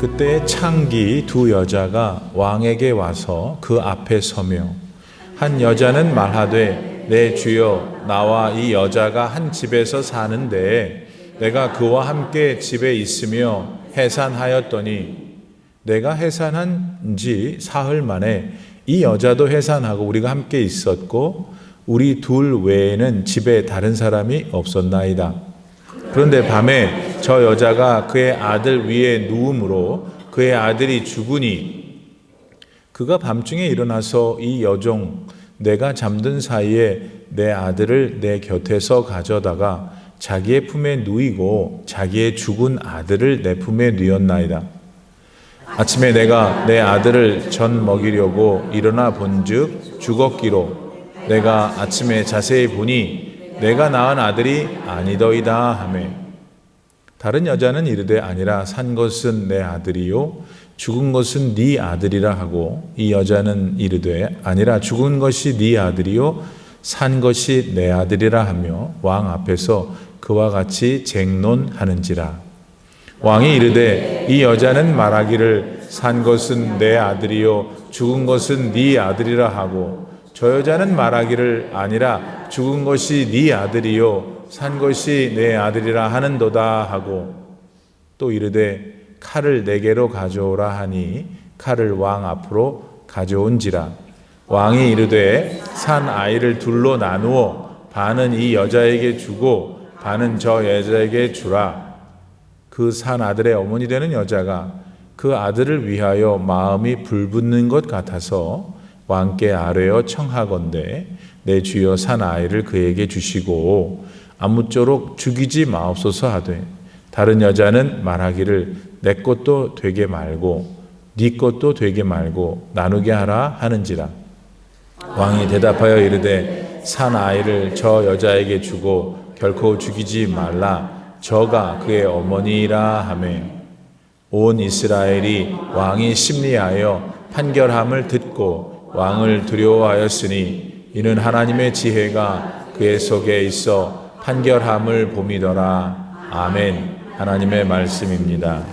그때 창기 두 여자가 왕에게 와서 그 앞에 서며 한 여자는 말하되 내 주여 나와 이 여자가 한 집에서 사는데 내가 그와 함께 집에 있으며 해산하였더니 내가 해산한 지 사흘 만에 이 여자도 해산하고 우리가 함께 있었고 우리 둘 외에는 집에 다른 사람이 없었나이다. 그런데 밤에 저 여자가 그의 아들 위에 누움으로 그의 아들이 죽으니 그가 밤중에 일어나서 이 여종 내가 잠든 사이에 내 아들을 내 곁에서 가져다가 자기의 품에 누이고 자기의 죽은 아들을 내 품에 누였나이다. 아침에 내가 내 아들을 전 먹이려고 일어나 본즉 죽었기로 내가 아침에 자세히 보니 내가 낳은 아들이 아니더이다 하매 다른 여자는 이르되 아니라 산 것은 내 아들이요 죽은 것은 네 아들이라 하고 이 여자는 이르되 아니라 죽은 것이 네 아들이요 산 것이 내 아들이라 하며 왕 앞에서 그와 같이 쟁론하는지라. 왕이 이르되 이 여자는 말하기를 산 것은 내 아들이요 죽은 것은 네 아들이라 하고 저 여자는 말하기를 아니라 죽은 것이 네 아들이요 산 것이 내 아들이라 하는도다 하고 또 이르되 칼을 내게로 가져오라 하니 칼을 왕 앞으로 가져온지라. 왕이 이르되 산 아이를 둘로 나누어 반은 이 여자에게 주고 반은 저 여자에게 주라. 그 산 아들의 어머니 되는 여자가 그 아들을 위하여 마음이 불붙는 것 같아서 왕께 아뢰어 청하건대 내 주여 산 아이를 그에게 주시고 아무쪼록 죽이지 마옵소서 하되 다른 여자는 말하기를 내 것도 되게 말고 네 것도 되게 말고 나누게 하라 하는지라. 왕이 대답하여 이르되 산 아이를 저 여자에게 주고 결코 죽이지 말라. 저가 그의 어머니라 하매 온 이스라엘이 왕이 심리하여 판결함을 듣고 왕을 두려워하였으니 이는 하나님의 지혜가 그의 속에 있어 판결함을 봄이더라. 아멘. 하나님의 말씀입니다.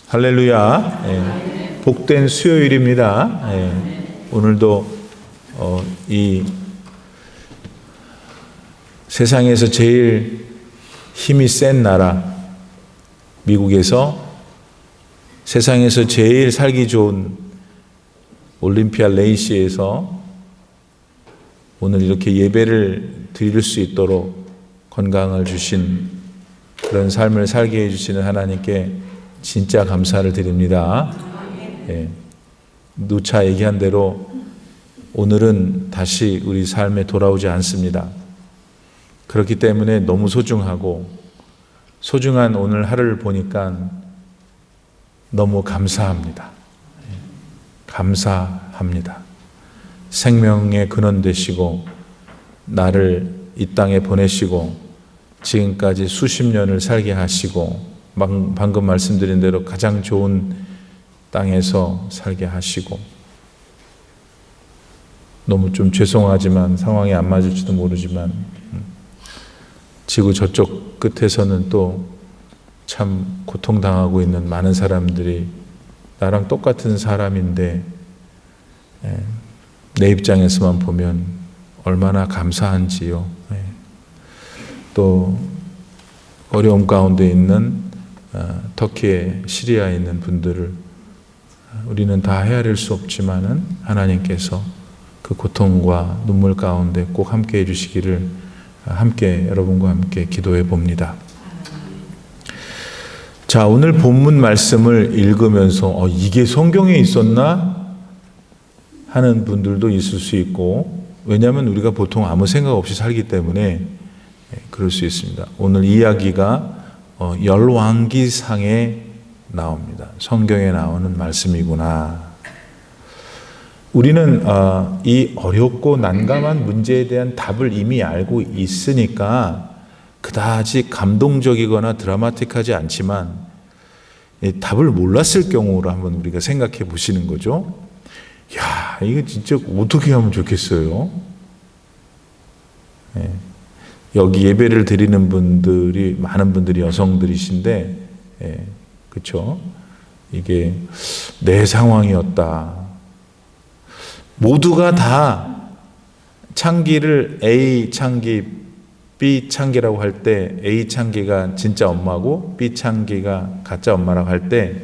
할렐루야. 복된 수요일입니다. 오늘도 이 세상에서 제일 힘이 센 나라 미국에서 세상에서 제일 살기 좋은 올림피아 레이시에서 오늘 이렇게 예배를 드릴 수 있도록 건강을 주신 그런 삶을 살게 해주시는 하나님께 진짜 감사를 드립니다. 누차 얘기한 대로 오늘은 다시 우리 삶에 돌아오지 않습니다. 그렇기 때문에 너무 소중한 오늘 하루를 보니까 너무 감사합니다. 감사합니다. 생명의 근원 되시고 나를 이 땅에 보내시고 지금까지 수십 년을 살게 하시고 방금 말씀드린 대로 가장 좋은 땅에서 살게 하시고 너무 좀 죄송하지만 상황이 안 맞을지도 모르지만 지구 저쪽 끝에서는 또 참 고통당하고 있는 많은 사람들이 나랑 똑같은 사람인데 내 입장에서만 보면 얼마나 감사한지요. 또 어려움 가운데 있는 터키에 시리아에 있는 분들을 우리는 다 헤아릴 수 없지만은 하나님께서 그 고통과 눈물 가운데 꼭 함께 해주시기를 함께 여러분과 함께 기도해 봅니다. 자, 오늘 본문 말씀을 읽으면서 이게 성경에 있었나 하는 분들도 있을 수 있고 왜냐하면 우리가 보통 아무 생각 없이 살기 때문에 그럴 수 있습니다. 오늘 이야기가 열왕기상에 나옵니다. 성경에 나오는 말씀이구나. 우리는 이 어렵고 난감한 문제에 대한 답을 이미 알고 있으니까 그다지 감동적이거나 드라마틱하지 않지만 답을 몰랐을 경우로 한번 우리가 생각해 보시는 거죠. 야, 이거 진짜 어떻게 하면 좋겠어요? 여기 예배를 드리는 분들이 많은 분들이 여성들이신데 그렇죠? 이게 내 상황이었다. 모두가 다 창기를 A 창기, B 창기라고 할 때 A 창기가 진짜 엄마고 B 창기가 가짜 엄마라고 할 때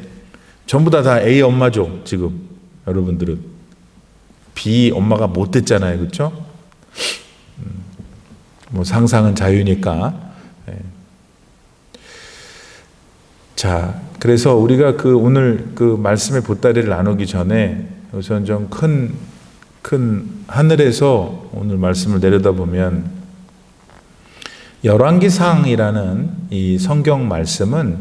전부 다 A 엄마죠. 지금 여러분들은 B 엄마가 못 됐잖아요. 그렇죠? 뭐 상상은 자유니까. 자, 그래서 우리가 오늘 말씀의 보따리를 나누기 전에 우선 좀 큰 하늘에서 오늘 말씀을 내려다보면 열왕기상이라는 이 성경 말씀은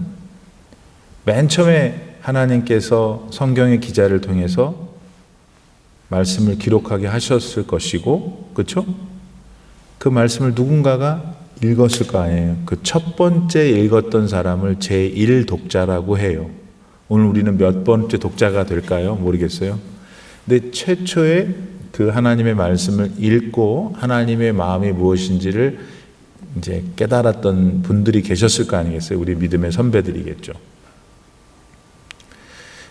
맨 처음에 하나님께서 성경의 기자를 통해서 말씀을 기록하게 하셨을 것이고, 그렇죠? 그 말씀을 누군가가 읽었을 거 아니에요. 그 첫 번째 읽었던 사람을 제1독자라고 해요. 오늘 우리는 몇 번째 독자가 될까요? 모르겠어요. 근데 최초에 그 하나님의 말씀을 읽고 하나님의 마음이 무엇인지를 이제 깨달았던 분들이 계셨을 거 아니겠어요? 우리 믿음의 선배들이겠죠.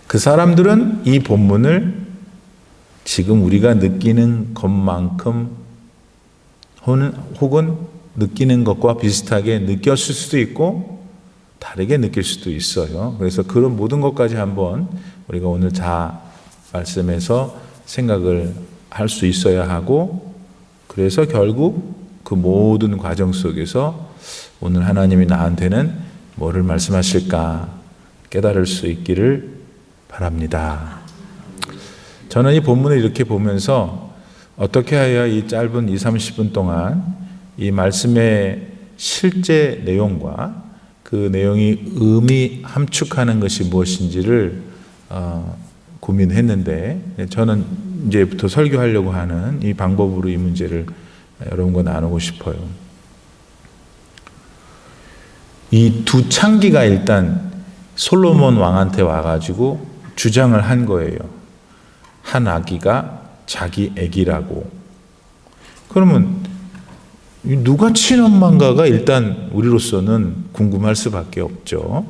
그 사람들은 이 본문을 지금 우리가 느끼는 것만큼 혹은 느끼는 것과 비슷하게 느꼈을 수도 있고 다르게 느낄 수도 있어요. 그래서 그런 모든 것까지 한번 우리가 오늘 말씀에서 생각을 할 수 있어야 하고, 그래서 결국 그 모든 과정 속에서 오늘 하나님이 나한테는 뭐를 말씀하실까 깨달을 수 있기를 바랍니다. 저는 이 본문을 이렇게 보면서 어떻게 해야 이 짧은 20-30분 동안 이 말씀의 실제 내용과 그 내용이 의미 함축하는 것이 무엇인지를 고민했는데, 저는 이제부터 설교하려고 하는 이 방법으로 이 문제를 여러분과 나누고 싶어요. 이 두 창기가 일단 솔로몬 왕한테 와가지고 주장을 한 거예요. 한 아기가 자기 아기라고. 그러면 누가 친엄마인가가 일단 우리로서는 궁금할 수밖에 없죠.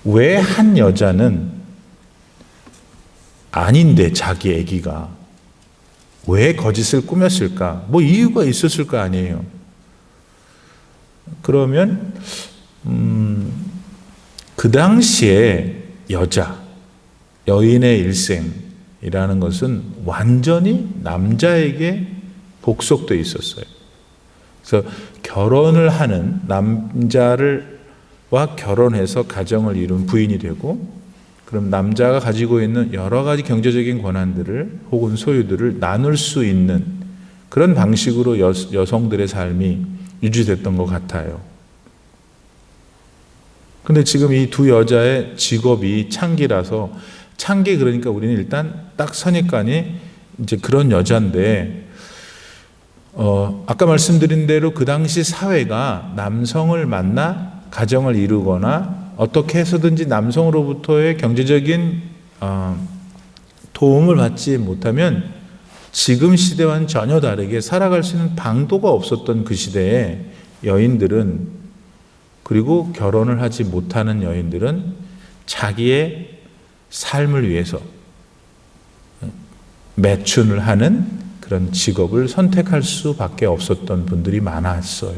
왜 한 여자는 아닌데 자기 아기가 왜 거짓을 꾸몄을까? 뭐 이유가 있었을 거 아니에요. 그러면 그 당시에 여인의 일생이라는 것은 완전히 남자에게 복속되어 있었어요. 그래서 결혼을 하는 남자와 결혼해서 가정을 이룬 부인이 되고, 그럼 남자가 가지고 있는 여러 가지 경제적인 권한들을 혹은 소유들을 나눌 수 있는 그런 방식으로 여성들의 삶이 유지됐던 것 같아요. 근데 지금 이 두 여자의 직업이 창기라서, 창기 그러니까 우리는 일단 딱 선입관이 이제 그런 여자인데, 아까 말씀드린 대로 그 당시 사회가 남성을 만나 가정을 이루거나 어떻게 해서든지 남성으로부터의 경제적인 도움을 받지 못하면 지금 시대와는 전혀 다르게 살아갈 수 있는 방도가 없었던 그 시대에 여인들은, 그리고 결혼을 하지 못하는 여인들은 자기의 삶을 위해서 매춘을 하는 그런 직업을 선택할 수밖에 없었던 분들이 많았어요.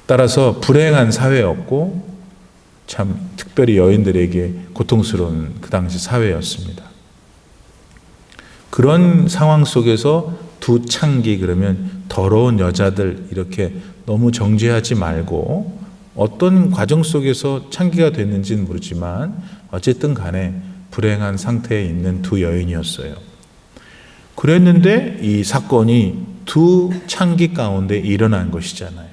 따라서 불행한 사회였고 참 특별히 여인들에게 고통스러운 그 당시 사회였습니다. 그런 상황 속에서 두 창기, 그러면 더러운 여자들, 이렇게 너무 정죄하지 말고 어떤 과정 속에서 창기가 됐는지는 모르지만 어쨌든 간에 불행한 상태에 있는 두 여인이었어요. 그랬는데 이 사건이 두 창기 가운데 일어난 것이잖아요.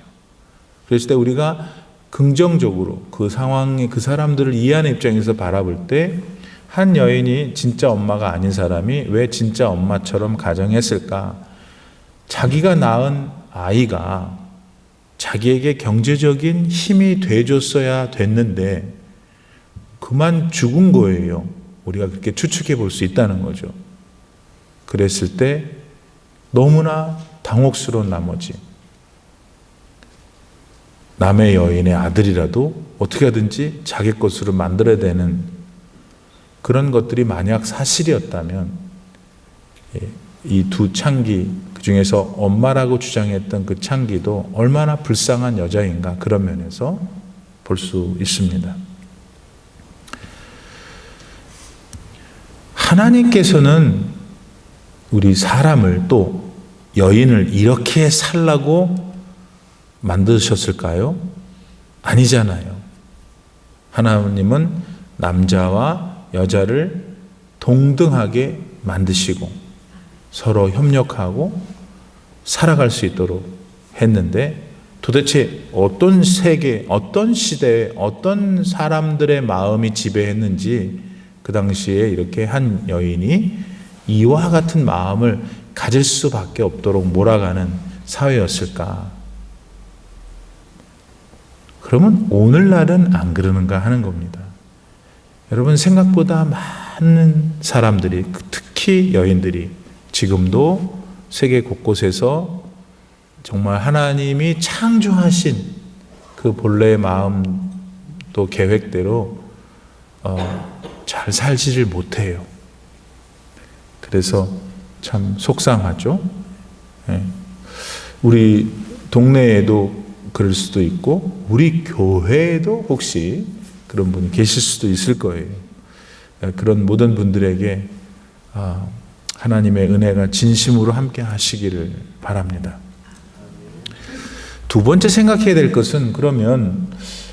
그랬을 때 우리가 긍정적으로 그 상황에 그 사람들을 이해하는 입장에서 바라볼 때, 한 여인이 진짜 엄마가 아닌 사람이 왜 진짜 엄마처럼 가정했을까? 자기가 낳은 아이가 자기에게 경제적인 힘이 돼줬어야 됐는데 그만 죽은 거예요. 우리가 그렇게 추측해 볼 수 있다는 거죠. 그랬을 때 너무나 당혹스러운 나머지 남의 여인의 아들이라도 어떻게 하든지 자기 것으로 만들어야 되는 그런 것들이 만약 사실이었다면 이 두 창기, 그 중에서 엄마라고 주장했던 그 창기도 얼마나 불쌍한 여자인가, 그런 면에서 볼 수 있습니다. 하나님께서는 우리 사람을, 또 여인을 이렇게 살라고 만드셨을까요? 아니잖아요. 하나님은 남자와 여자를 동등하게 만드시고 서로 협력하고 살아갈 수 있도록 했는데, 도대체 어떤 세계, 어떤 시대에 어떤 사람들의 마음이 지배했는지 그 당시에 이렇게 한 여인이 이와 같은 마음을 가질 수밖에 없도록 몰아가는 사회였을까? 그러면 오늘날은 안 그러는가 하는 겁니다. 여러분, 생각보다 많은 사람들이, 특히 여인들이 지금도 세계 곳곳에서 정말 하나님이 창조하신 그 본래의 마음 또 계획대로 잘 살지를 못해요. 그래서 참 속상하죠. 우리 동네에도 그럴 수도 있고 우리 교회에도 혹시 그런 분이 계실 수도 있을 거예요. 그런 모든 분들에게 하나님의 은혜가 진심으로 함께 하시기를 바랍니다. 두 번째 생각해야 될 것은, 그러면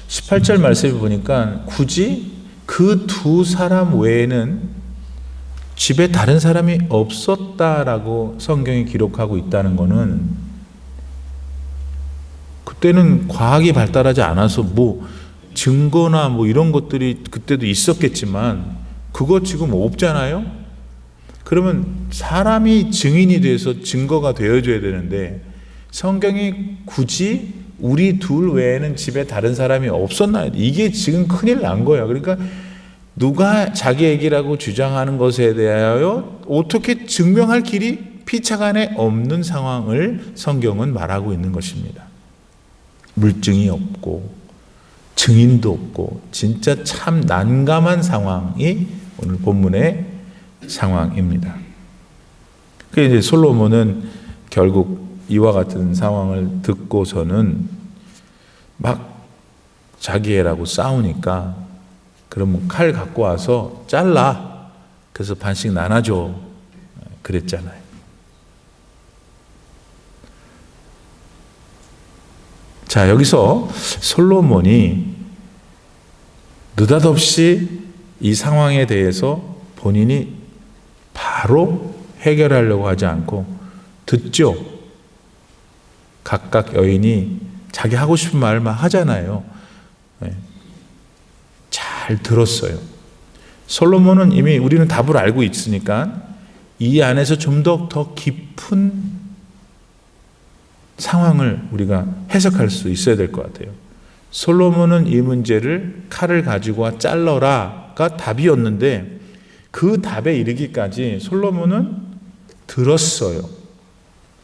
18절 말씀을 보니까 굳이 그 두 사람 외에는 집에 다른 사람이 없었다라고 성경이 기록하고 있다는 것은, 그때는 과학이 발달하지 않아서 뭐 증거나 뭐 이런 것들이 그때도 있었겠지만 그거 지금 없잖아요. 그러면 사람이 증인이 돼서 증거가 되어줘야 되는데 성경이 굳이 우리 둘 외에는 집에 다른 사람이 없었나? 이게 지금 큰일 난 거야. 그러니까 누가 자기 얘기라고 주장하는 것에 대하여 어떻게 증명할 길이 피차간에 없는 상황을 성경은 말하고 있는 것입니다. 물증이 없고 증인도 없고 진짜 참 난감한 상황이 오늘 본문의 상황입니다. 그래서 이제 솔로몬은 결국 이와 같은 상황을 듣고서는 막 자기 애라고 싸우니까, 그러면 칼 갖고 와서 잘라, 그래서 반씩 나눠줘, 그랬잖아요. 자, 여기서 솔로몬이 느닷없이 이 상황에 대해서 본인이 바로 해결하려고 하지 않고 듣죠. 각각 여인이 자기 하고 싶은 말만 하잖아요. 잘 들었어요. 솔로몬은 이미 우리는 답을 알고 있으니까 이 안에서 좀 더 깊은 상황을 우리가 해석할 수 있어야 될 것 같아요. 솔로몬은 이 문제를 칼을 가지고 와 잘라라가 답이었는데, 그 답에 이르기까지 솔로몬은 들었어요.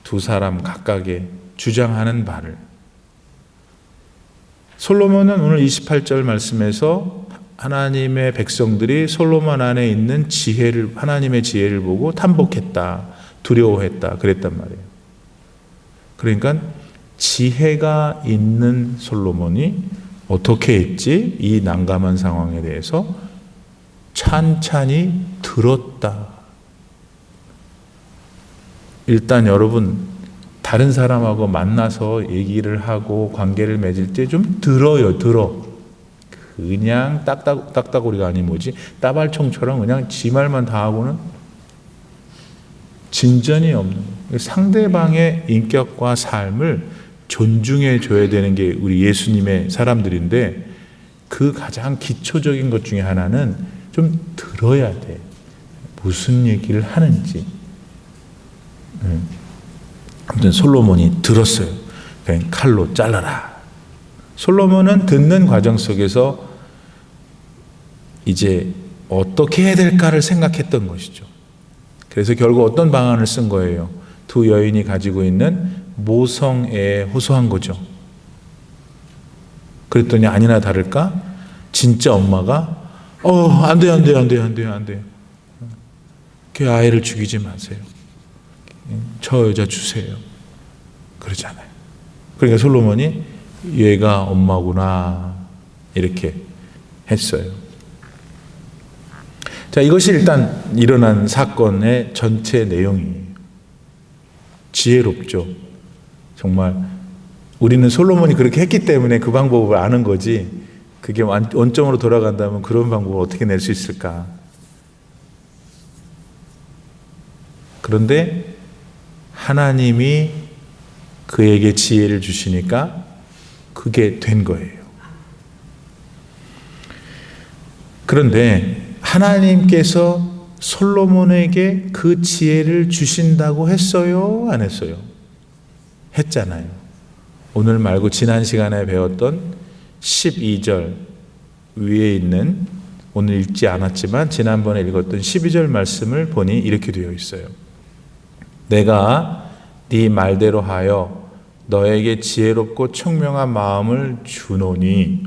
두 사람 각각의 주장하는 바를. 솔로몬은 오늘 28절 말씀에서 하나님의 백성들이 솔로몬 안에 있는 지혜를, 하나님의 지혜를 보고 탐복했다, 두려워했다, 그랬단 말이에요. 그러니까 지혜가 있는 솔로몬이 어떻게 했지? 이 난감한 상황에 대해서 찬찬히 들었다. 일단 여러분, 다른 사람하고 만나서 얘기를 하고 관계를 맺을 때 좀 들어요. 그냥 딱따구리가 아니 뭐지? 따발총처럼 그냥 지 말만 다 하고는 진전이 없는 거예요. 상대방의 인격과 삶을 존중해 줘야 되는 게 우리 예수님의 사람들인데, 그 가장 기초적인 것 중에 하나는 좀 들어야 돼. 무슨 얘기를 하는지. 아무튼 솔로몬이 들었어요. 그냥 칼로 잘라라. 솔로몬은 듣는 과정 속에서 이제 어떻게 해야 될까를 생각했던 것이죠. 그래서 결국 어떤 방안을 쓴 거예요? 두 여인이 가지고 있는 모성애에 호소한 거죠. 그랬더니 아니나 다를까 진짜 엄마가 안 돼. 그 아이를 죽이지 마세요. 저 여자 주세요. 그러잖아요. 그러니까 솔로몬이 얘가 엄마구나 이렇게 했어요. 자, 이것이 일단 일어난 사건의 전체 내용이에요. 지혜롭죠. 정말 우리는 솔로몬이 그렇게 했기 때문에 그 방법을 아는 거지, 그게 원점으로 돌아간다면 그런 방법을 어떻게 낼 수 있을까? 그런데 하나님이 그에게 지혜를 주시니까 그게 된 거예요. 그런데 하나님께서 솔로몬에게 그 지혜를 주신다고 했어요? 안 했어요? 했잖아요. 오늘 말고 지난 시간에 배웠던 12절 위에 있는, 오늘 읽지 않았지만 지난번에 읽었던 12절 말씀을 보니 이렇게 되어 있어요. 내가 네 말대로 하여 너에게 지혜롭고 총명한 마음을 주노니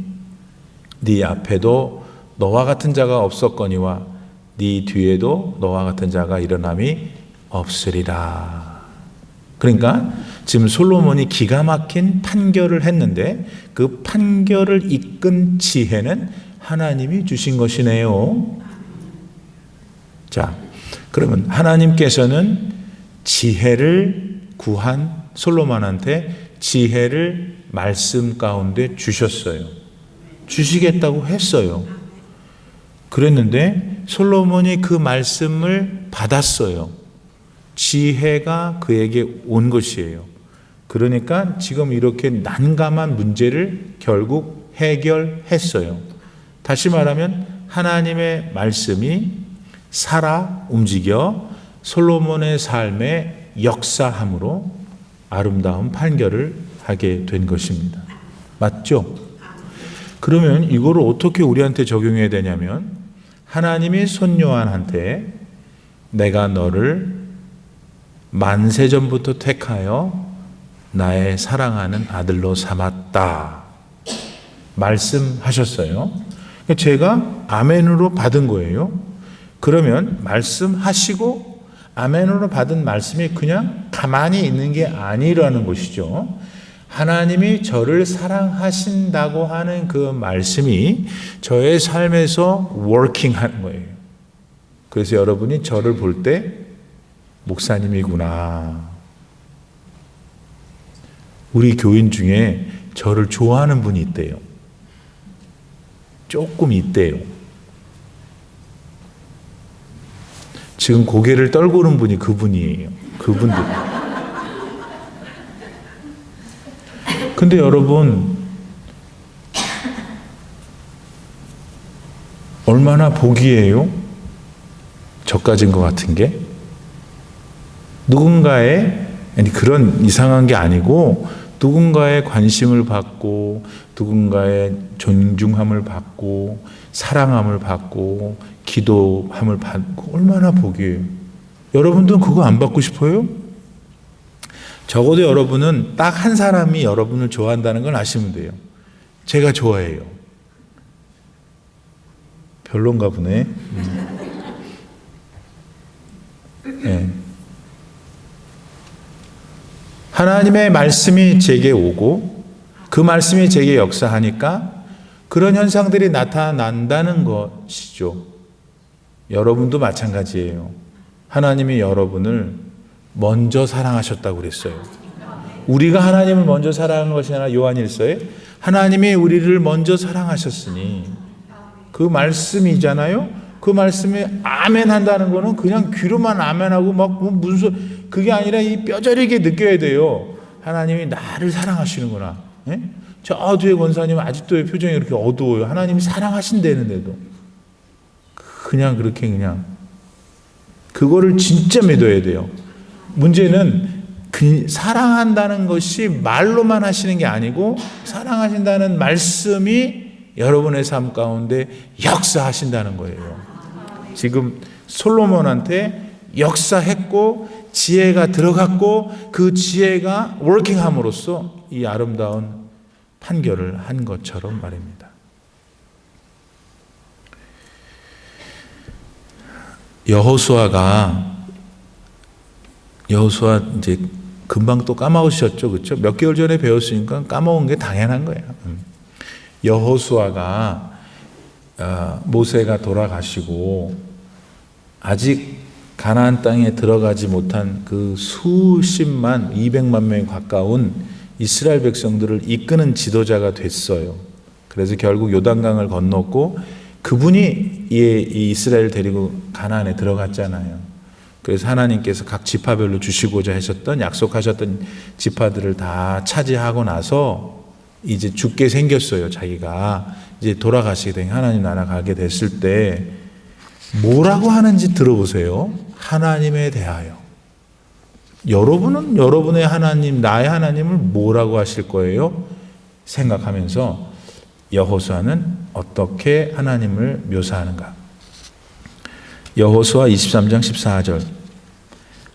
네 앞에도 너와 같은 자가 없었거니와 네 뒤에도 너와 같은 자가 일어남이 없으리라. 그러니까 지금 솔로몬이 기가 막힌 판결을 했는데 그 판결을 이끈 지혜는 하나님이 주신 것이네요. 자, 그러면 하나님께서는 지혜를 구한 솔로몬한테 지혜를 말씀 가운데 주셨어요. 주시겠다고 했어요. 그랬는데 솔로몬이 그 말씀을 받았어요. 지혜가 그에게 온 것이에요. 그러니까 지금 이렇게 난감한 문제를 결국 해결했어요. 다시 말하면 하나님의 말씀이 살아 움직여 솔로몬의 삶에 역사함으로 아름다운 판결을 하게 된 것입니다. 맞죠? 그러면 이거를 어떻게 우리한테 적용해야 되냐면, 하나님이 손요한한테 내가 너를 만세전부터 택하여 나의 사랑하는 아들로 삼았다 말씀하셨어요. 제가 아멘으로 받은 거예요. 그러면 말씀하시고 아멘으로 받은 말씀이 그냥 가만히 있는 게 아니라는 것이죠. 하나님이 저를 사랑하신다고 하는 그 말씀이 저의 삶에서 워킹하는 거예요. 그래서 여러분이 저를 볼 때 목사님이구나. 우리 교인 중에 저를 좋아하는 분이 있대요. 조금 있대요. 지금 고개를 떨구는 분이 그분이에요. 그분들. 근데 여러분, 얼마나 복이에요? 저까진 것 같은 게. 누군가의, 아니 그런 이상한 게 아니고, 누군가의 관심을 받고, 누군가의 존중함을 받고, 사랑함을 받고, 기도함을 받고, 얼마나 복이에요. 여러분들은 그거 안 받고 싶어요? 적어도 여러분은 딱 한 사람이 여러분을 좋아한다는 걸 아시면 돼요. 제가 좋아해요. 별론가 보네. 네. 하나님의 말씀이 제게 오고 그 말씀이 제게 역사하니까 그런 현상들이 나타난다는 것이죠. 여러분도 마찬가지예요. 하나님이 여러분을 먼저 사랑하셨다고 그랬어요. 우리가 하나님을 먼저 사랑한 것이 아니라 요한일서에 하나님이 우리를 먼저 사랑하셨으니, 그 말씀이잖아요. 그 말씀에 아멘 한다는 거는 그냥 귀로만 아멘하고 막 무슨 그게 아니라 이 뼈저리게 느껴야 돼요. 하나님이 나를 사랑하시는구나. 예? 저 뒤에 권사님은 아직도 표정이 이렇게 어두워요. 하나님이 사랑하신다는데도 그냥 그렇게 그냥 그거를 진짜 믿어야 돼요. 문제는 사랑한다는 것이 말로만 하시는 게 아니고 사랑하신다는 말씀이 여러분의 삶 가운데 역사하신다는 거예요. 지금 솔로몬한테 역사했고 지혜가 들어갔고 그 지혜가 워킹함으로써 이 아름다운 판결을 한 것처럼 말입니다. 여호수아 이제 금방 또 까먹으셨죠, 그렇죠? 몇 개월 전에 배웠으니까 까먹은 게 당연한 거예요. 여호수아가 모세가 돌아가시고 아직 가나안 땅에 들어가지 못한 그 수십만, 200만 명에 가까운 이스라엘 백성들을 이끄는 지도자가 됐어요. 그래서 결국 요단강을 건넜고 그분이 이 이스라엘을 데리고 가나안에 들어갔잖아요. 그래서 하나님께서 각 지파별로 주시고자 하셨던, 약속하셨던 지파들을 다 차지하고 나서 이제 죽게 생겼어요. 자기가 이제 돌아가시게 된, 하나님 나라 가게 됐을 때 뭐라고 하는지 들어보세요. 하나님에 대하여. 여러분은 여러분의 하나님, 나의 하나님을 뭐라고 하실 거예요? 생각하면서 여호수아는 어떻게 하나님을 묘사하는가? 여호수아 23장 14절.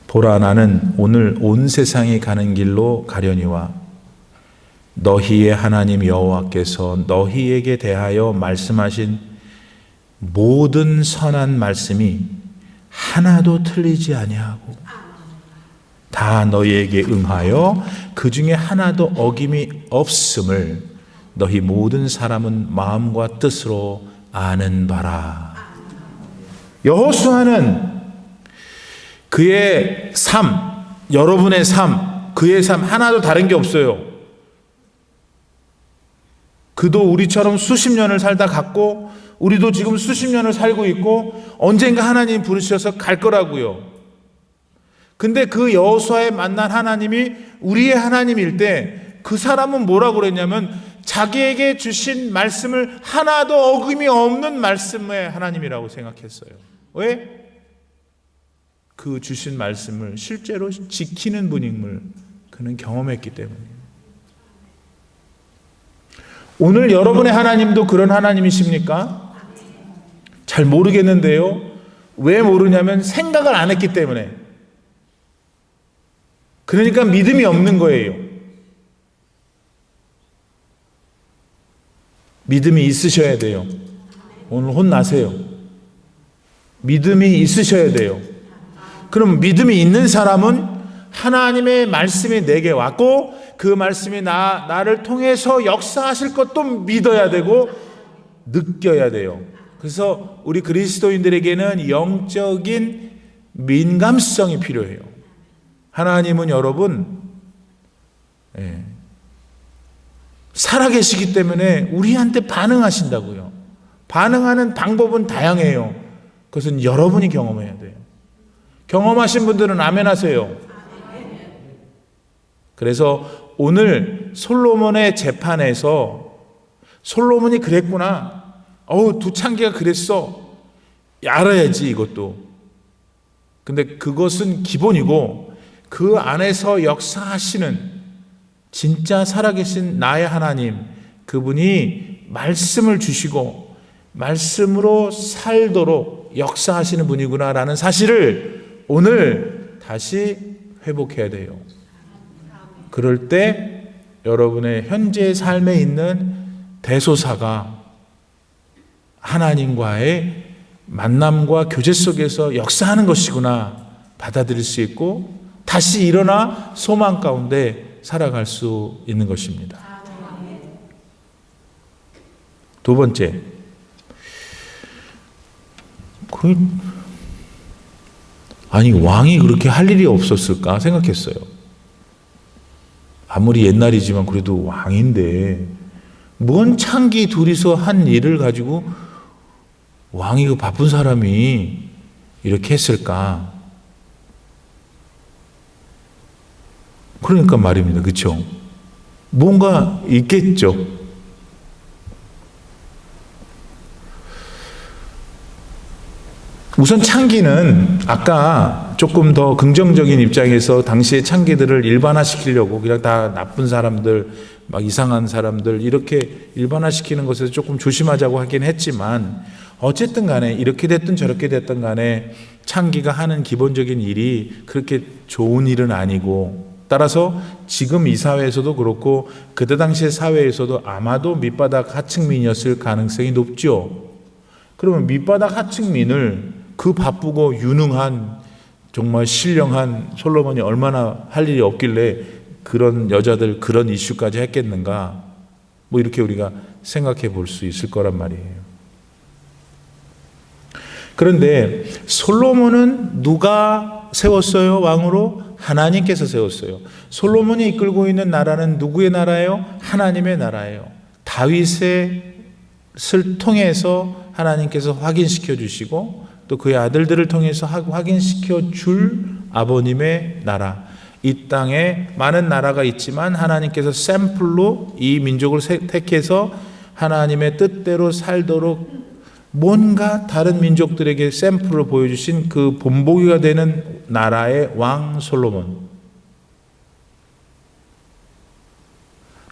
보라, 나는 오늘 온 세상이 가는 길로 가려니와 너희의 하나님 여호와께서 너희에게 대하여 말씀하신 모든 선한 말씀이 하나도 틀리지 아니하고 다 너희에게 응하여 그 중에 하나도 어김이 없음을 너희 모든 사람은 마음과 뜻으로 아는 바라. 여호수아는 그의 삶, 여러분의 삶, 그의 삶 하나도 다른 게 없어요. 그도 우리처럼 수십 년을 살다 갔고 우리도 지금 수십 년을 살고 있고 언젠가 하나님 부르셔서 갈 거라고요. 근데 그 여호수아에 만난 하나님이 우리의 하나님일 때 그 사람은 뭐라고 그랬냐면 자기에게 주신 말씀을 하나도 어김이 없는 말씀의 하나님이라고 생각했어요. 왜? 그 주신 말씀을 실제로 지키는 분임을 그는 경험했기 때문이에요. 오늘 여러분의 하나님도 그런 하나님이십니까? 잘 모르겠는데요. 왜 모르냐면 생각을 안 했기 때문에. 그러니까 믿음이 없는 거예요. 믿음이 있으셔야 돼요. 오늘 혼나세요. 믿음이 있으셔야 돼요. 그럼 믿음이 있는 사람은 하나님의 말씀이 내게 왔고 그 말씀이 나를 통해서 역사하실 것도 믿어야 되고 느껴야 돼요. 그래서 우리 그리스도인들에게는 영적인 민감성이 필요해요. 하나님은 여러분 살아계시기 때문에 우리한테 반응하신다고요. 반응하는 방법은 다양해요. 그것은 여러분이 경험해야 돼요. 경험하신 분들은 아멘 하세요. 그래서 오늘 솔로몬의 재판에서 솔로몬이 그랬구나. 두창기가 그랬어. 알아야지 이것도. 근데 그것은 기본이고 그 안에서 역사하시는 진짜 살아계신 나의 하나님, 그분이 말씀을 주시고 말씀으로 살도록 역사하시는 분이구나라는 사실을 오늘 다시 회복해야 돼요. 그럴 때 여러분의 현재의 삶에 있는 대소사가 하나님과의 만남과 교제 속에서 역사하는 것이구나 받아들일 수 있고 다시 일어나 소망 가운데 살아갈 수 있는 것입니다. 두 번째, 아니 왕이 그렇게 할 일이 없었을까 생각했어요. 아무리 옛날이지만 그래도 왕인데 뭔 창기 둘이서 한 일을 가지고 왕이 그 바쁜 사람이 이렇게 했을까? 그러니까 말입니다. 그렇죠? 뭔가 있겠죠. 우선 창기는 아까 조금 더 긍정적인 입장에서 당시의 창기들을 일반화시키려고 그냥 다 나쁜 사람들, 막 이상한 사람들 이렇게 일반화시키는 것에서 조금 조심하자고 하긴 했지만 어쨌든 간에 이렇게 됐든 저렇게 됐든 간에 창기가 하는 기본적인 일이 그렇게 좋은 일은 아니고 따라서 지금 이 사회에서도 그렇고 그때 당시의 사회에서도 아마도 밑바닥 하층민이었을 가능성이 높죠. 그러면 밑바닥 하층민을 그 바쁘고 유능한 정말 신령한 솔로몬이 얼마나 할 일이 없길래 그런 여자들 그런 이슈까지 했겠는가, 뭐 이렇게 우리가 생각해 볼 수 있을 거란 말이에요. 그런데 솔로몬은 누가 세웠어요? 왕으로? 하나님께서 세웠어요. 솔로몬이 이끌고 있는 나라는 누구의 나라예요? 하나님의 나라예요. 다윗을 통해서 하나님께서 확인시켜 주시고 또 그의 아들들을 통해서 확인시켜 줄 아버님의 나라. 이 땅에 많은 나라가 있지만 하나님께서 샘플로 이 민족을 택해서 하나님의 뜻대로 살도록 뭔가 다른 민족들에게 샘플을 보여주신 그 본보기가 되는 나라의 왕 솔로몬.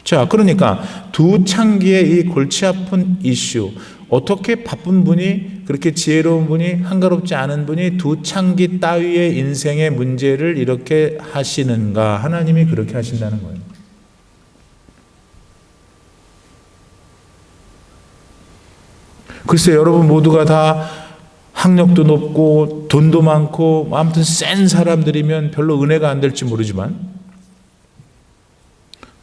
자, 그러니까 두 창기의 이 골치 아픈 이슈, 어떻게 바쁜 분이, 그렇게 지혜로운 분이, 한가롭지 않은 분이 두 창기 따위의 인생의 문제를 이렇게 하시는가? 하나님이 그렇게 하신다는 거예요. 글쎄, 여러분 모두가 다 학력도 높고 돈도 많고 아무튼 센 사람들이면 별로 은혜가 안 될지 모르지만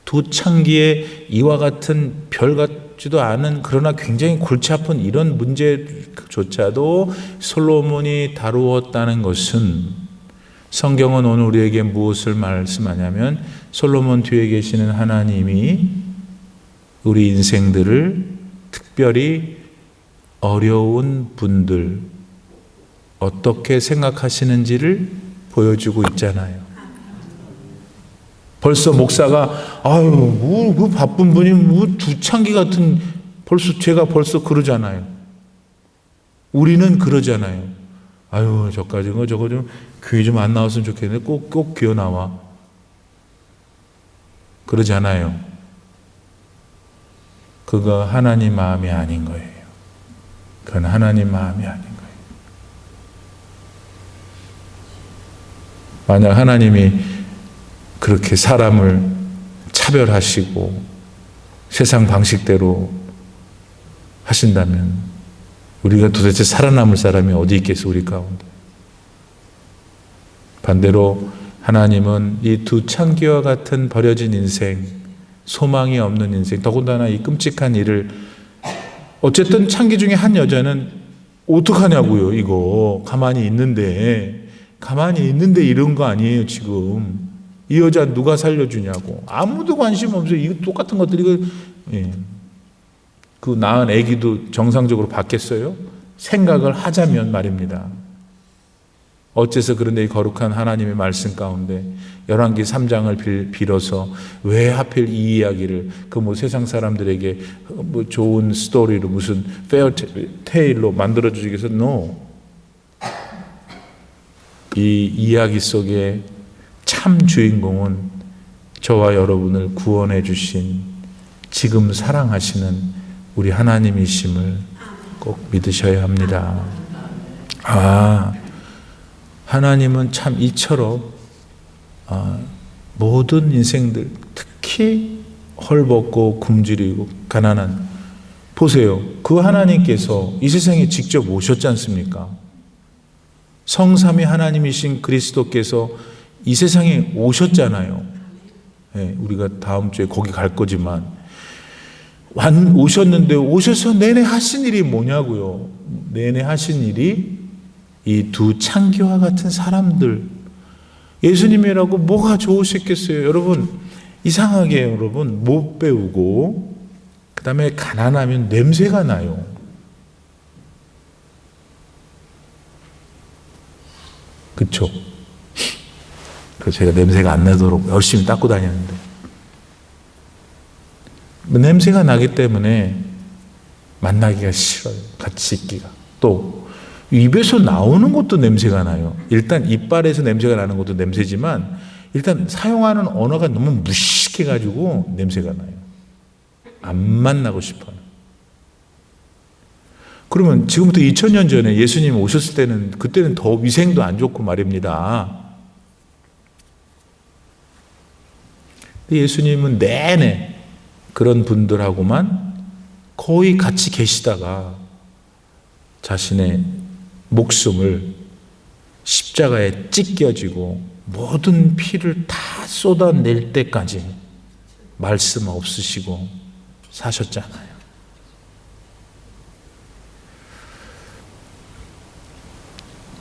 두 창기에 이와 같은 별 같지도 않은 그러나 굉장히 골치 아픈 이런 문제조차도 솔로몬이 다루었다는 것은, 성경은 오늘 우리에게 무엇을 말씀하냐면 솔로몬 뒤에 계시는 하나님이 우리 인생들을 특별히 어려운 분들 어떻게 생각하시는지를 보여주고 있잖아요. 벌써 목사가 그 바쁜 분이 두 창기 같은, 제가 벌써 그러잖아요. 우리는 그러잖아요. 저까지 저거 좀 교회 좀 안 나왔으면 좋겠는데 꼭 기어 나와. 그러잖아요. 그거 하나님 마음이 아닌 거예요. 그건 하나님 마음이 아닌 거예요. 만약 하나님이 그렇게 사람을 차별하시고 세상 방식대로 하신다면 우리가 도대체 살아남을 사람이 어디 있겠어, 우리 가운데. 반대로 하나님은 이 두 창기와 같은 버려진 인생, 소망이 없는 인생, 더군다나 이 끔찍한 일을, 어쨌든 창기 중에 한 여자는 어떡하냐고요. 이거 가만히 있는데 이런 거 아니에요. 지금 이 여자 누가 살려주냐고. 아무도 관심 없어요. 이거 똑같은 것들이 그 낳은 아기도 정상적으로 받겠어요? 생각을 하자면 말입니다. 어째서 그런데 이 거룩한 하나님의 말씀 가운데 열왕기 3장을 빌어서 왜 하필 이 이야기를 세상 사람들에게 좋은 스토리로 무슨 페어테일로 만들어주기 위해서 이 이야기 속에 참 주인공은 저와 여러분을 구원해 주신 지금 사랑하시는 우리 하나님이심을 꼭 믿으셔야 합니다. 하나님은 참 이처럼 모든 인생들, 특히 헐벗고 굶주리고 가난한, 보세요. 그 하나님께서 이 세상에 직접 오셨지 않습니까? 성삼위 하나님이신 그리스도께서 이 세상에 오셨잖아요. 우리가 다음 주에 거기 갈 거지만 오셨는데, 오셔서 내내 하신 일이 뭐냐고요. 내내 하신 일이 이 두 창기와 같은 사람들, 예수님이라고 뭐가 좋으셨겠어요? 여러분, 이상하게 여러분 못 배우고 그 다음에 가난하면 냄새가 나요. 그렇죠? 그래서 제가 냄새가 안 나도록 열심히 닦고 다녔는데, 냄새가 나기 때문에 만나기가 싫어요. 같이 있기가. 또 입에서 나오는 것도 냄새가 나요. 일단 이빨에서 냄새가 나는 것도 냄새지만 일단 사용하는 언어가 너무 무식해가지고 냄새가 나요. 안 만나고 싶어요. 그러면 지금부터 2000년 전에 예수님 오셨을 때는, 그때는 더 위생도 안 좋고 말입니다. 예수님은 내내 그런 분들하고만 거의 같이 계시다가 자신의 목숨을 십자가에 찢겨지고 모든 피를 다 쏟아낼 때까지 말씀 없으시고 사셨잖아요.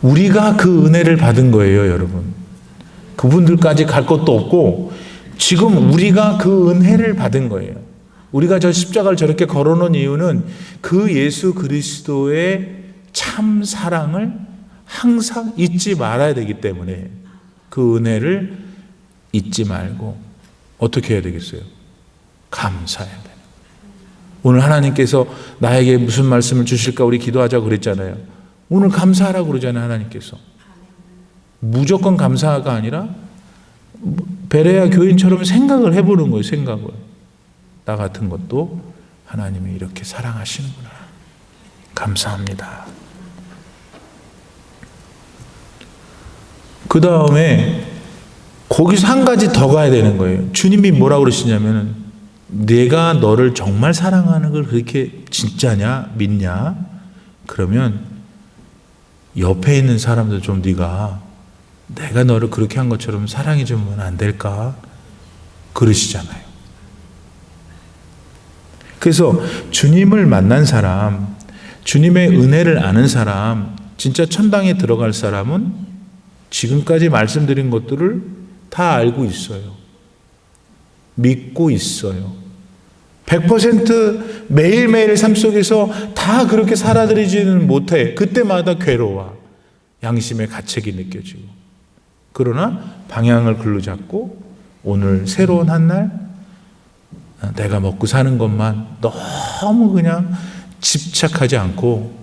우리가 그 은혜를 받은 거예요, 여러분. 그분들까지 갈 것도 없고 지금 우리가 그 은혜를 받은 거예요. 우리가 저 십자가를 저렇게 걸어놓은 이유는 그 예수 그리스도의 참 사랑을 항상 잊지 말아야 되기 때문에 그 은혜를 잊지 말고 어떻게 해야 되겠어요? 감사해야 돼요. 오늘 하나님께서 나에게 무슨 말씀을 주실까 우리 기도하자고 그랬잖아요. 오늘 감사하라고 그러잖아요, 하나님께서. 무조건 감사가 아니라 베레아 교인처럼 생각을 해보는 거예요, 생각을. 나 같은 것도 하나님이 이렇게 사랑하시는구나. 감사합니다. 그 다음에 거기서 한 가지 더 가야 되는 거예요. 주님이 뭐라고 그러시냐면 내가 너를 정말 사랑하는 걸 그렇게 진짜냐 믿냐? 그러면 옆에 있는 사람들 좀 네가 내가 너를 그렇게 한 것처럼 사랑해 주면 안 될까? 그러시잖아요. 그래서 주님을 만난 사람, 주님의 은혜를 아는 사람, 진짜 천당에 들어갈 사람은 지금까지 말씀드린 것들을 다 알고 있어요. 믿고 있어요. 100% 매일매일 삶 속에서 다 그렇게 살아들이지는 못해. 그때마다 괴로워. 양심의 가책이 느껴지고. 그러나 방향을 글로 잡고 오늘 새로운 한 날 내가 먹고 사는 것만 너무 그냥 집착하지 않고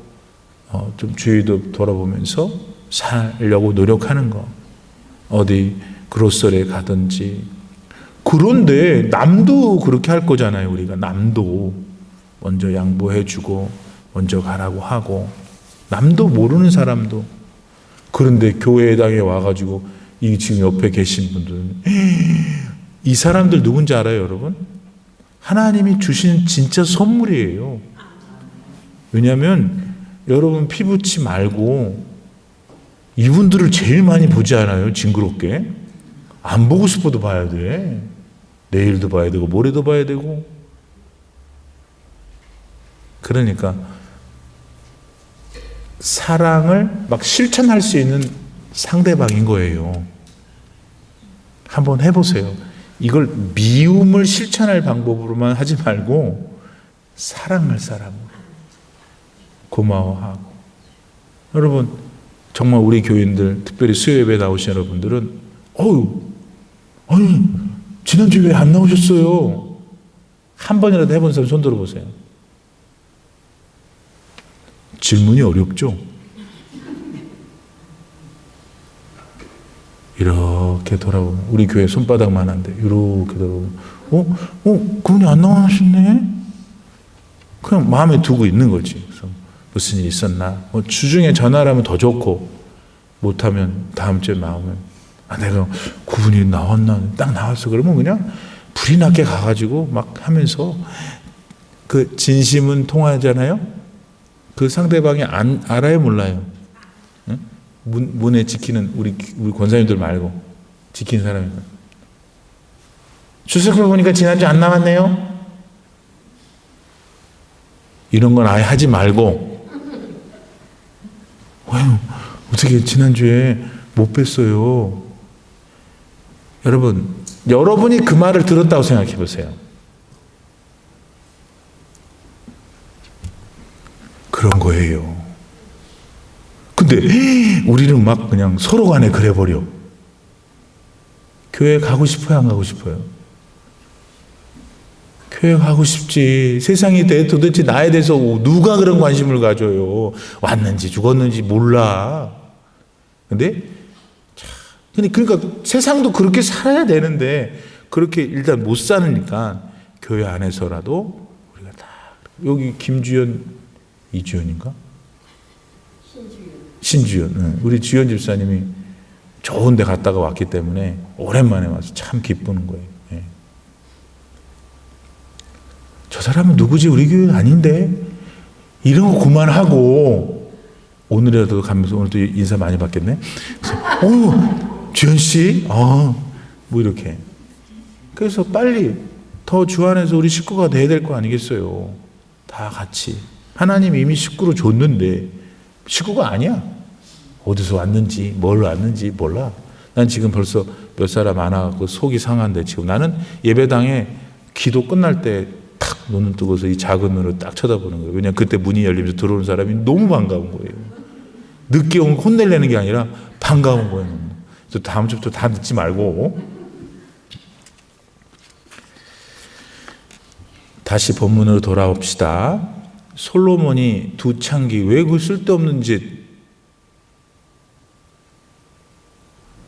좀 주위도 돌아보면서 살려고 노력하는 거. 어디 그로서리에 가든지. 그런데 남도 그렇게 할 거잖아요. 우리가 남도 먼저 양보해주고 먼저 가라고 하고 남도 모르는 사람도. 그런데 교회당에 와가지고 이 지금 옆에 계신 분들은 이 사람들 누군지 알아요, 여러분? 하나님이 주신 진짜 선물이에요. 왜냐하면 여러분 피부치 말고 이분들을 제일 많이 보지 않아요? 징그럽게. 안 보고 싶어도 봐야 돼. 내일도 봐야 되고 모레도 봐야 되고. 그러니까 사랑을 막 실천할 수 있는 상대방인 거예요. 한번 해보세요. 이걸 미움을 실천할 방법으로만 하지 말고 사랑할 사람으로 고마워하고. 여러분 정말 우리 교인들 특별히 수요예배 나오신 여러분들은 아니 지난주에 왜 안 나오셨어요? 한 번이라도 해본 사람 손 들어보세요. 질문이 어렵죠? 이렇게 돌아보면 우리 교회 손바닥만 한데 이렇게 돌아보면 그분이 안 나오셨네? 그냥 마음에 두고 있는 거지. 그래서 무슨 일 있었나? 주중에 전화를 하면 더 좋고 못하면 다음 주에 나오면 내가 그분이 나왔나? 딱 나왔어. 그러면 그냥 불이 나게 가가지고 막 하면서 그 진심은 통하잖아요? 그 상대방이 알아요, 몰라요? 응? 문에 지키는 우리 권사님들 말고 지키는 사람이. 주석을 보니까 지난주 안 나왔네요? 이런 건 아예 하지 말고 어떻게 지난주에 못 뵀어요? 여러분이 그 말을 들었다고 생각해 보세요. 그런 거예요. 근데 우리는 막 그냥 서로 간에 그래버려. 교회 가고 싶어요, 안 가고 싶어요? 교회 가고 싶지. 세상이 도대체 나에 대해서 누가 그런 관심을 가져요? 왔는지 죽었는지 몰라. 그러니까 세상도 그렇게 살아야 되는데 그렇게 일단 못 사니까 교회 안에서라도 우리가 다. 여기 김주연, 이주연인가? 신주연. 우리 주연 집사님이 좋은 데 갔다가 왔기 때문에 오랜만에 와서 참 기쁘는 거예요. 사람은 누구지? 우리 교회 아닌데? 이런 거 그만하고, 오늘이라도 가면서 오늘도 인사 많이 받겠네? 그래서, 주현씨? 뭐 이렇게. 그래서 빨리 더 주 안에서 우리 식구가 돼야 될 거 아니겠어요? 다 같이. 하나님이 이미 식구로 줬는데, 식구가 아니야. 어디서 왔는지, 뭘 왔는지 몰라. 난 지금 벌써 몇 사람 안 와갖고 속이 상한데, 지금 나는 예배당에 기도 끝날 때 탁 눈을 뜨고서 이 작은 눈으로 딱 쳐다보는 거예요. 왜냐면 그때 문이 열리면서 들어오는 사람이 너무 반가운 거예요. 늦게 온 혼내려는 게 아니라 반가운 거예요. 그래서 다음 주부터 다 늦지 말고. 다시 본문으로 돌아옵시다. 솔로몬이 두 창기, 왜 그 쓸데없는 짓,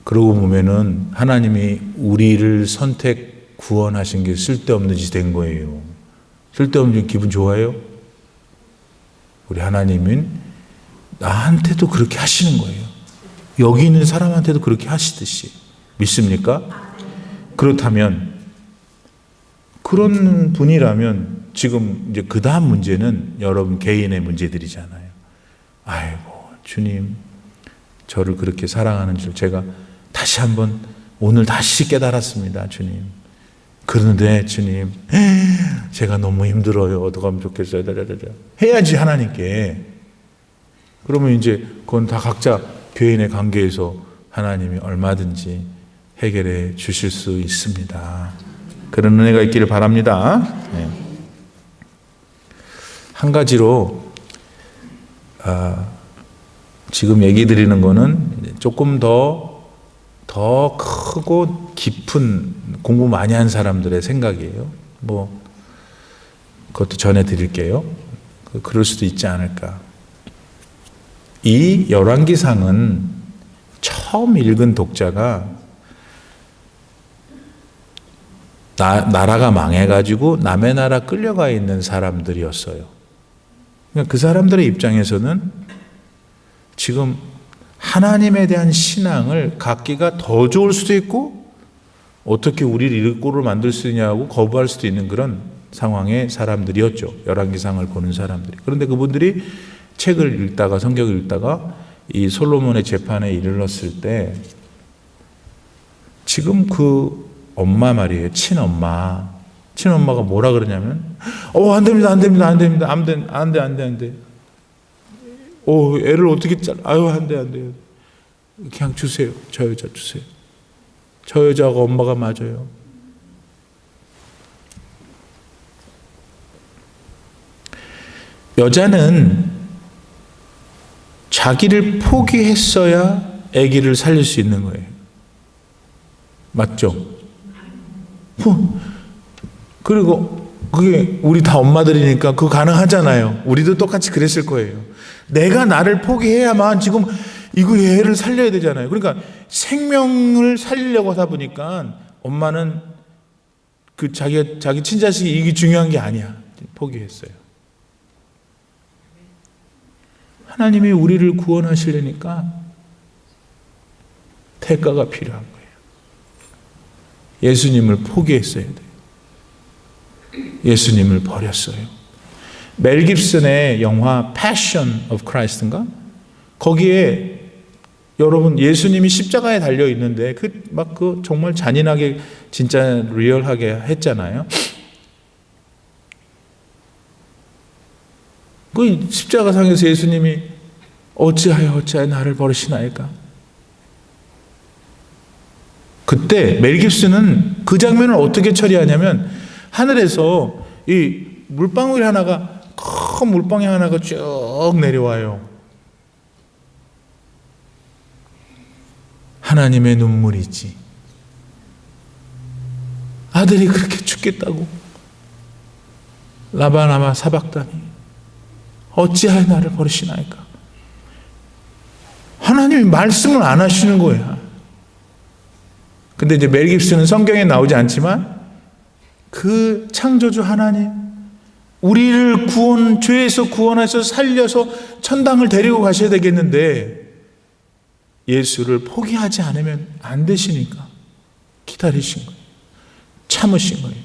그러고 보면은 하나님이 우리를 선택 구원하신 게 쓸데없는 짓이 된 거예요. 쓸데없는 짓 기분 좋아요? 우리 하나님은 나한테도 그렇게 하시는 거예요. 여기 있는 사람한테도 그렇게 하시듯이. 믿습니까? 그렇다면, 그런 분이라면 지금 이제 그 다음 문제는 여러분 개인의 문제들이잖아요. 아이고, 주님, 저를 그렇게 사랑하는 줄 제가 다시 한번 오늘 다시 깨달았습니다, 주님. 그런데 주님, 제가 너무 힘들어요. 어떡하면 좋겠어요. 해야지, 하나님께. 그러면 이제 그건 다 각자 개인의 관계에서 하나님이 얼마든지 해결해 주실 수 있습니다. 그런 은혜가 있기를 바랍니다. 네. 한 가지로 지금 얘기 드리는 거는 조금 더 크고 깊은 공부 많이 한 사람들의 생각이에요. 뭐 그것도 전해드릴게요. 그럴 수도 있지 않을까. 이 열왕기상은 처음 읽은 독자가 나라가 망해가지고 남의 나라 끌려가 있는 사람들이었어요. 그러니까 그 사람들의 입장에서는 지금 하나님에 대한 신앙을 갖기가 더 좋을 수도 있고, 어떻게 우리를 이런 꼴을 만들 수 있냐고 거부할 수도 있는 그런 상황의 사람들이었죠. 열왕기상을 보는 사람들이. 그런데 그분들이 책을 읽다가, 성경을 읽다가 이 솔로몬의 재판에 이르렀을 때 지금 그 엄마 말이에요. 친엄마가 뭐라 그러냐면, 안 됩니다. 안 돼. 애를 어떻게 안 돼. 그냥 주세요. 저 여자 주세요. 저 여자가 엄마가 맞아요. 여자는 자기를 포기했어야 아기를 살릴 수 있는 거예요. 맞죠? 그리고 그게 우리 다 엄마들이니까 그거 가능하잖아요. 우리도 똑같이 그랬을 거예요. 내가 나를 포기해야만 지금 이거 애를 살려야 되잖아요. 그러니까 생명을 살리려고 하다 보니까 엄마는 그 자기 친자식이 이게 중요한 게 아니야. 포기했어요. 하나님이 우리를 구원하시려니까 대가가 필요한 거예요. 예수님을 포기했어야 돼요. 예수님을 버렸어요. 멜 깁슨의 영화 Passion of Christ인가? 거기에 여러분 예수님이 십자가에 달려 있는데 그 정말 잔인하게 진짜 리얼하게 했잖아요. 그 십자가상에서 예수님이 어찌하여 나를 버리시나이까? 그때 멜 깁슨은 그 장면을 어떻게 처리하냐면, 하늘에서 이 물방울 하나가, 큰 물방울 하나가 쭉 내려와요. 하나님의 눈물이지. 아들이 그렇게 죽겠다고. 라바나마 사박다니 어찌하여 나를 버리시나이까? 하나님이 말씀을 안 하시는 거야. 근데 이제 멜 깁슨은 성경에 나오지 않지만 그 창조주 하나님, 우리를 죄에서 구원해서 살려서 천당을 데리고 가셔야 되겠는데 예수를 포기하지 않으면 안 되시니까 기다리신 거예요. 참으신 거예요.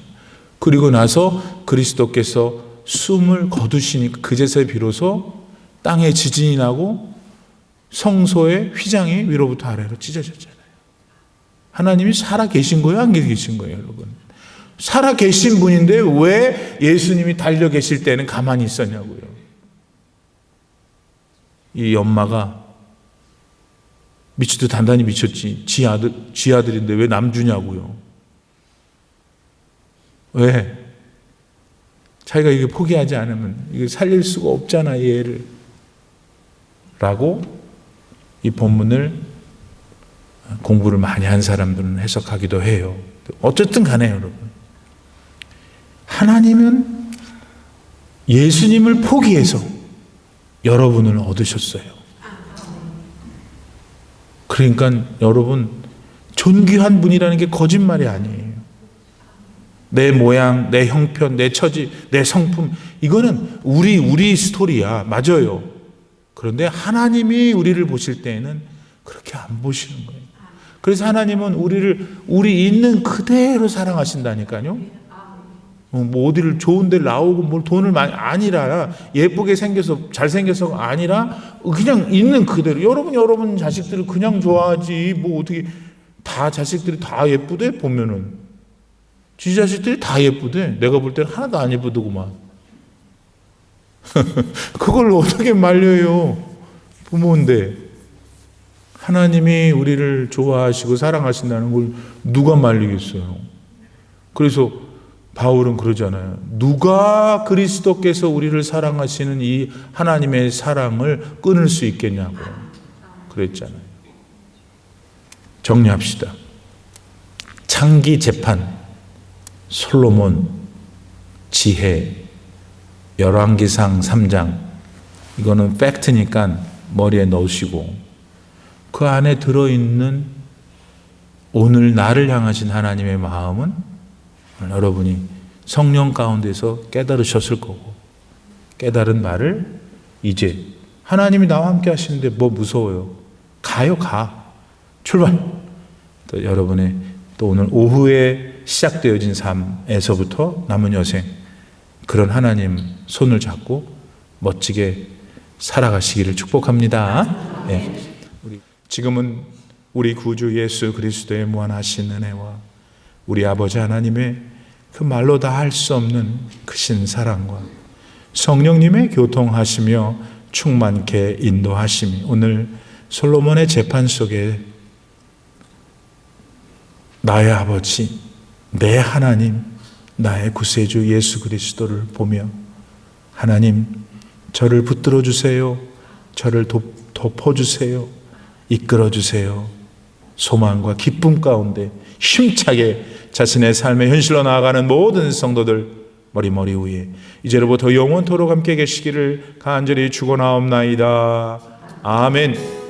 그리고 나서 그리스도께서 숨을 거두시니까 그제서야 비로소 땅에 지진이 나고 성소의 휘장이 위로부터 아래로 찢어졌잖아요. 하나님이 살아 계신 거예요? 안 계신 거예요, 여러분? 살아 계신 분인데 왜 예수님이 달려 계실 때는 가만히 있었냐고요. 이 엄마가 미치도 단단히 미쳤지. 지 아들인데 왜 남주냐고요. 왜? 자기가 이게 포기하지 않으면 이게 살릴 수가 없잖아, 얘를. 라고 이 본문을 공부를 많이 한 사람들은 해석하기도 해요. 어쨌든 간에 여러분, 하나님은 예수님을 포기해서 여러분을 얻으셨어요. 그러니까 여러분, 존귀한 분이라는 게 거짓말이 아니에요. 내 모양, 내 형편, 내 처지, 내 성품, 이거는 우리 스토리야. 맞아요. 그런데 하나님이 우리를 보실 때에는 그렇게 안 보시는 거예요. 그래서 하나님은 우리 있는 그대로 사랑하신다니까요. 뭐 어디를 좋은 데를 나오고 뭘 돈을 많이 아니라, 예쁘게 생겨서 잘생겨서가 아니라 그냥 있는 그대로. 여러분 자식들을 그냥 좋아하지 뭐 어떻게 다 자식들이 다 예쁘대 보면은. 지 자식들이 다 예쁘대. 내가 볼 때는 하나도 안 예쁘더구만. 그걸 어떻게 말려요? 부모인데. 하나님이 우리를 좋아하시고 사랑하신다는 걸 누가 말리겠어요? 그래서 바울은 그러잖아요. 누가 그리스도께서 우리를 사랑하시는 이 하나님의 사랑을 끊을 수 있겠냐고 그랬잖아요. 정리합시다. 창기 재판, 솔로몬, 지혜, 열왕기상 3장, 이거는 팩트니까 머리에 넣으시고, 그 안에 들어있는 오늘 나를 향하신 하나님의 마음은 여러분이 성령 가운데서 깨달으셨을 거고, 깨달은 말을 이제 하나님이 나와 함께 하시는데 뭐 무서워요? 가요, 가. 출발. 또 여러분의 또 오늘 오후에 시작되어진 삶에서부터 남은 여생, 그런 하나님 손을 잡고 멋지게 살아가시기를 축복합니다. 네. 지금은 우리 구주 예수 그리스도의 무한하신 은혜와 우리 아버지 하나님의 그 말로 다 할 수 없는 크신 사랑과 성령님의 교통하시며 충만케 인도하심이 오늘 솔로몬의 재판 속에 나의 아버지, 내 하나님, 나의 구세주 예수 그리스도를 보며 하나님, 저를 붙들어 주세요. 저를 덮어주세요. 이끌어 주세요. 소망과 기쁨 가운데 힘차게 자신의 삶의 현실로 나아가는 모든 성도들 머리 위에 이제로부터 영원토록 함께 계시기를 간절히 축원하옵나이다. 아멘.